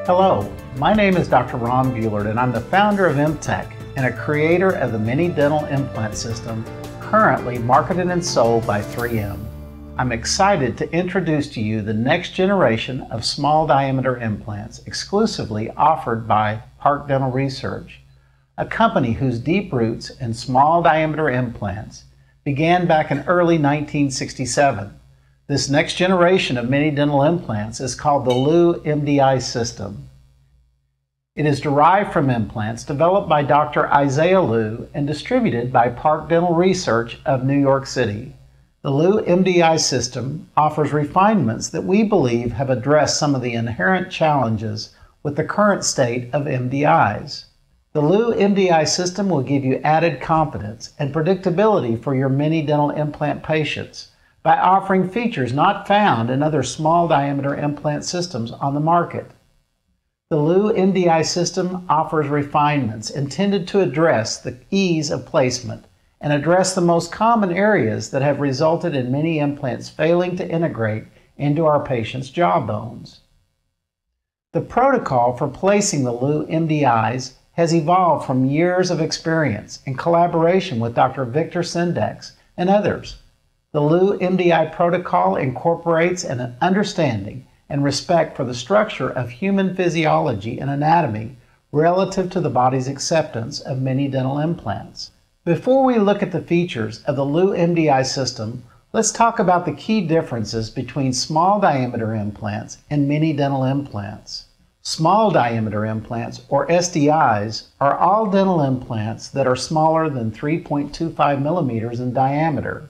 Hello, my name is Dr. Ron Buellard and I'm the founder of MTech and a creator of the Mini Dental Implant System, currently marketed and sold by 3M. I'm excited to introduce to you the next generation of small diameter implants exclusively offered by Park Dental Research, a company whose deep roots in small diameter implants began back in early 1967. This next generation of mini dental implants is called the Lew MDI System. It is derived from implants developed by Dr. Isaiah Lew and distributed by Park Dental Research of New York City. The Lew MDI System offers refinements that we believe have addressed some of the inherent challenges with the current state of MDIs. The Lew MDI System will give you added confidence and predictability for your mini dental implant patients by offering features not found in other small diameter implant systems on the market. The Lew MDI System offers refinements intended to address the ease of placement and address the most common areas that have resulted in many implants failing to integrate into our patients' jaw bones. The protocol for placing the Lew MDIs has evolved from years of experience in collaboration with Dr. Victor Sendex and others. The Lew MDI protocol incorporates an understanding and respect for the structure of human physiology and anatomy relative to the body's acceptance of mini dental implants. Before we look at the features of the Lew MDI system, let's talk about the key differences between small diameter implants and mini dental implants. Small diameter implants, or SDIs, are all dental implants that are smaller than 3.25 millimeters in diameter.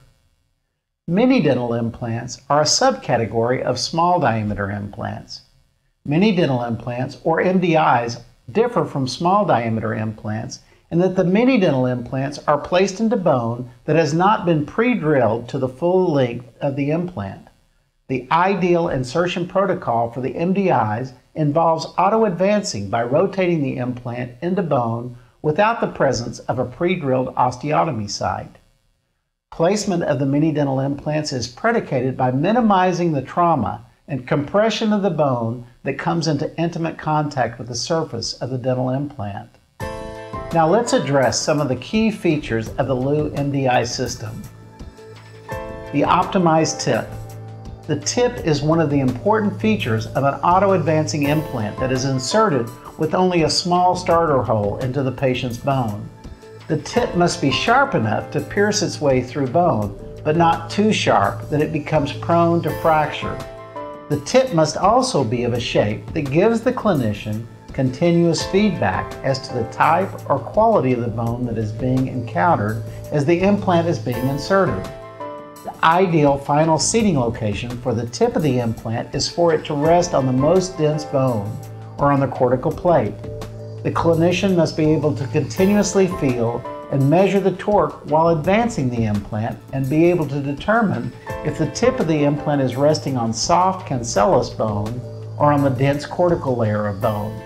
Mini dental implants are a subcategory of small diameter implants. Mini dental implants, or MDIs, differ from small diameter implants in that the mini dental implants are placed into bone that has not been pre-drilled to the full length of the implant. The ideal insertion protocol for the MDIs involves auto-advancing by rotating the implant into bone without the presence of a pre-drilled osteotomy site. Placement of the mini dental implants is predicated by minimizing the trauma and compression of the bone that comes into intimate contact with the surface of the dental implant. Now let's address some of the key features of the Lew MDI system. The optimized tip. The tip is one of the important features of an auto-advancing implant that is inserted with only a small starter hole into the patient's bone. The tip must be sharp enough to pierce its way through bone, but not too sharp that it becomes prone to fracture. The tip must also be of a shape that gives the clinician continuous feedback as to the type or quality of the bone that is being encountered as the implant is being inserted. The ideal final seating location for the tip of the implant is for it to rest on the most dense bone, or on the cortical plate. The clinician must be able to continuously feel and measure the torque while advancing the implant and be able to determine if the tip of the implant is resting on soft cancellous bone or on the dense cortical layer of bone.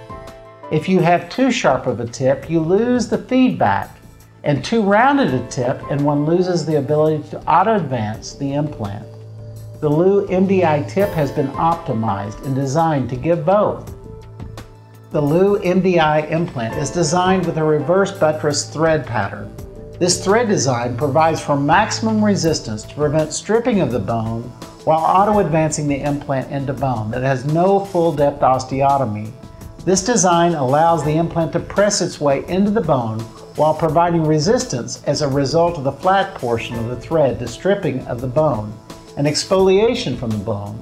If you have too sharp of a tip, you lose the feedback, and too rounded a tip and one loses the ability to auto-advance the implant. The Lew MDI tip has been optimized and designed to give both. The Lew MDI implant is designed with a reverse buttress thread pattern. This thread design provides for maximum resistance to prevent stripping of the bone while auto-advancing the implant into bone that has no full-depth osteotomy. This design allows the implant to press its way into the bone while providing resistance as a result of the flat portion of the thread to stripping of the bone and exfoliation from the bone.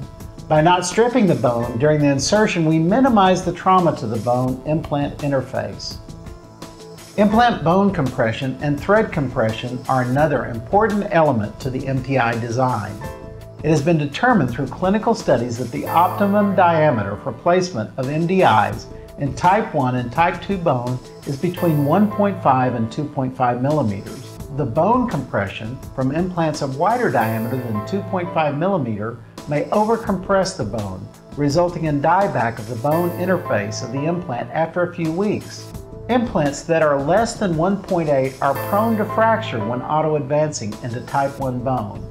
By not stripping the bone during the insertion, we minimize the trauma to the bone-implant interface. Implant bone compression and thread compression are another important element to the MDI design. It has been determined through clinical studies that the optimum diameter for placement of MDIs in type 1 and type 2 bone is between 1.5 and 2.5 millimeters. The bone compression from implants of wider diameter than 2.5 millimeter may overcompress the bone, resulting in dieback of the bone interface of the implant after a few weeks. Implants that are less than 1.8 are prone to fracture when auto-advancing into type 1 bone.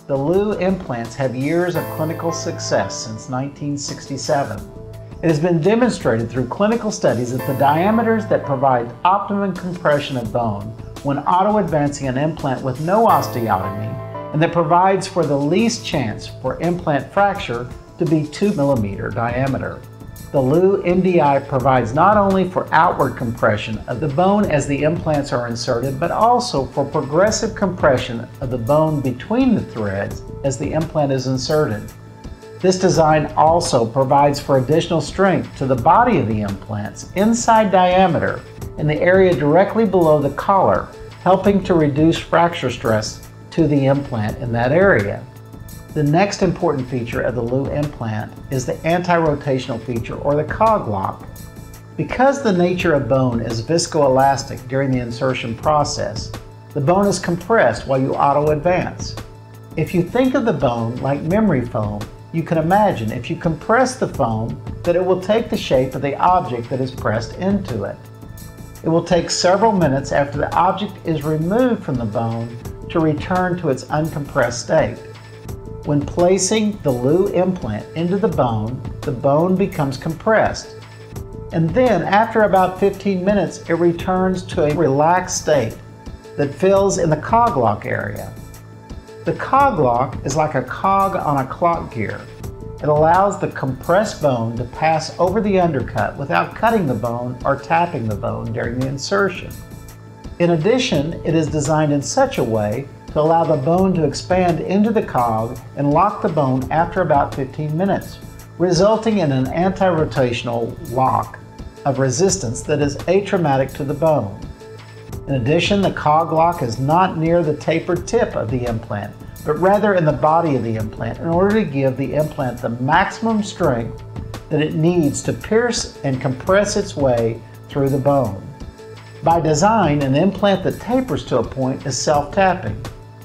The Lew implants have years of clinical success since 1967. It has been demonstrated through clinical studies that the diameters that provide optimum compression of bone when auto-advancing an implant with no osteotomy and that provides for the least chance for implant fracture to be 2 mm diameter. The Lew MDI provides not only for outward compression of the bone as the implants are inserted, but also for progressive compression of the bone between the threads as the implant is inserted. This design also provides for additional strength to the body of the implants inside diameter in the area directly below the collar, helping to reduce fracture stress to the implant in that area. The next important feature of the Lew implant is the anti-rotational feature, or the cog lock. Because the nature of bone is viscoelastic during the insertion process, the bone is compressed while you auto-advance. If you think of the bone like memory foam, you can imagine if you compress the foam that it will take the shape of the object that is pressed into it. It will take several minutes after the object is removed from the bone to return to its uncompressed state. When placing the Lew implant into the bone becomes compressed. And then after about 15 minutes, it returns to a relaxed state that fills in the cog lock area. The cog lock is like a cog on a clock gear. It allows the compressed bone to pass over the undercut without cutting the bone or tapping the bone during the insertion. In addition, it is designed in such a way to allow the bone to expand into the cog and lock the bone after about 15 minutes, resulting in an anti-rotational lock of resistance that is atraumatic to the bone. In addition, the cog lock is not near the tapered tip of the implant, but rather in the body of the implant in order to give the implant the maximum strength that it needs to pierce and compress its way through the bone. By design, an implant that tapers to a point is self-tapping.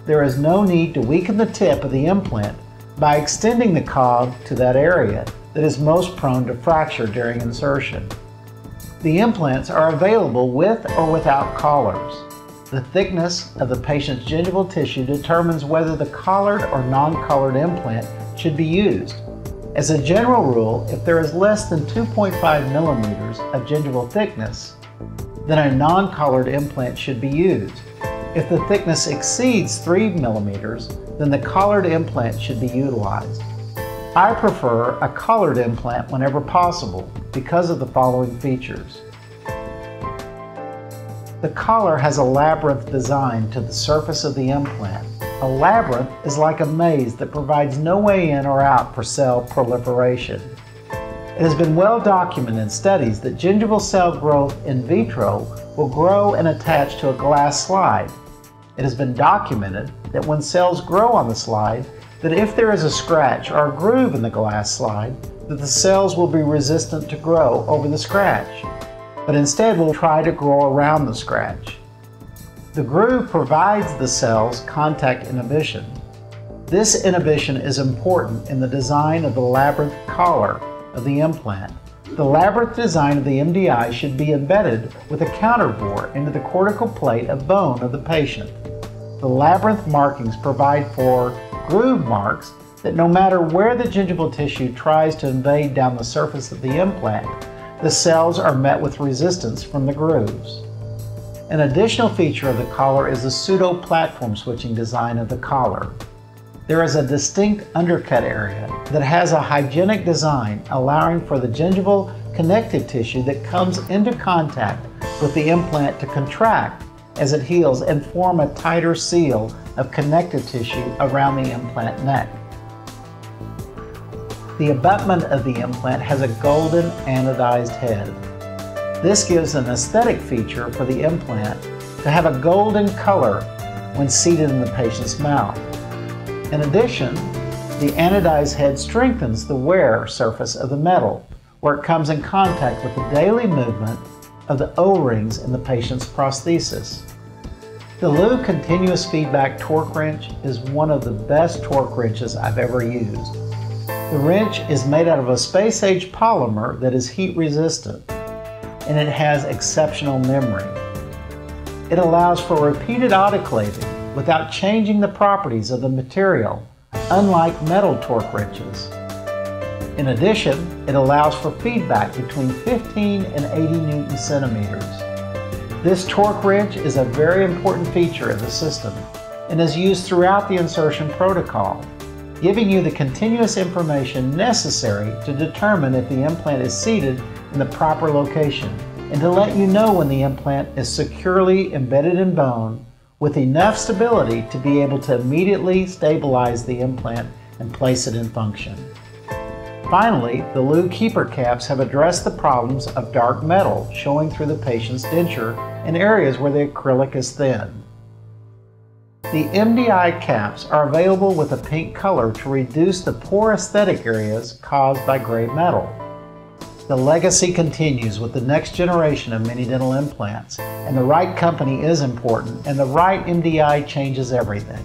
There is no need to weaken the tip of the implant by extending the cog to that area that is most prone to fracture during insertion. The implants are available with or without collars. The thickness of the patient's gingival tissue determines whether the collared or non-collared implant should be used. As a general rule, if there is less than 2.5 millimeters of gingival thickness, then a non-collared implant should be used. If the thickness exceeds 3 millimeters, then the collared implant should be utilized. I prefer a collared implant whenever possible because of the following features. The collar has a labyrinth design to the surface of the implant. A labyrinth is like a maze that provides no way in or out for cell proliferation. It has been well documented in studies that gingival cell growth in vitro will grow and attach to a glass slide. It has been documented that when cells grow on the slide, that if there is a scratch or a groove in the glass slide, that the cells will be resistant to grow over the scratch, but instead will try to grow around the scratch. The groove provides the cells contact inhibition. This inhibition is important in the design of the labyrinth collar of the implant. The labyrinth design of the MDI should be embedded with a counterbore into the cortical plate of bone of the patient. The labyrinth markings provide for groove marks that no matter where the gingival tissue tries to invade down the surface of the implant, the cells are met with resistance from the grooves. An additional feature of the collar is the pseudo-platform switching design of the collar. There is a distinct undercut area that has a hygienic design allowing for the gingival connective tissue that comes into contact with the implant to contract as it heals and form a tighter seal of connective tissue around the implant neck. The abutment of the implant has a golden anodized head. This gives an aesthetic feature for the implant to have a golden color when seated in the patient's mouth. In addition, the anodized head strengthens the wear surface of the metal where it comes in contact with the daily movement of the O-rings in the patient's prosthesis. The Lew continuous feedback torque wrench is one of the best torque wrenches I've ever used. The wrench is made out of a space-age polymer that is heat resistant, and it has exceptional memory. It allows for repeated autoclaving without changing the properties of the material, unlike metal torque wrenches. In addition, it allows for feedback between 15 and 80 Newton centimeters. This torque wrench is a very important feature of the system and is used throughout the insertion protocol, giving you the continuous information necessary to determine if the implant is seated in the proper location and to let you know when the implant is securely embedded in bone with enough stability to be able to immediately stabilize the implant and place it in function. Finally, the Lew keeper caps have addressed the problems of dark metal showing through the patient's denture in areas where the acrylic is thin. The MDI caps are available with a pink color to reduce the poor aesthetic areas caused by gray metal. The legacy continues with the next generation of mini dental implants, and the right company is important, and the right MDI changes everything.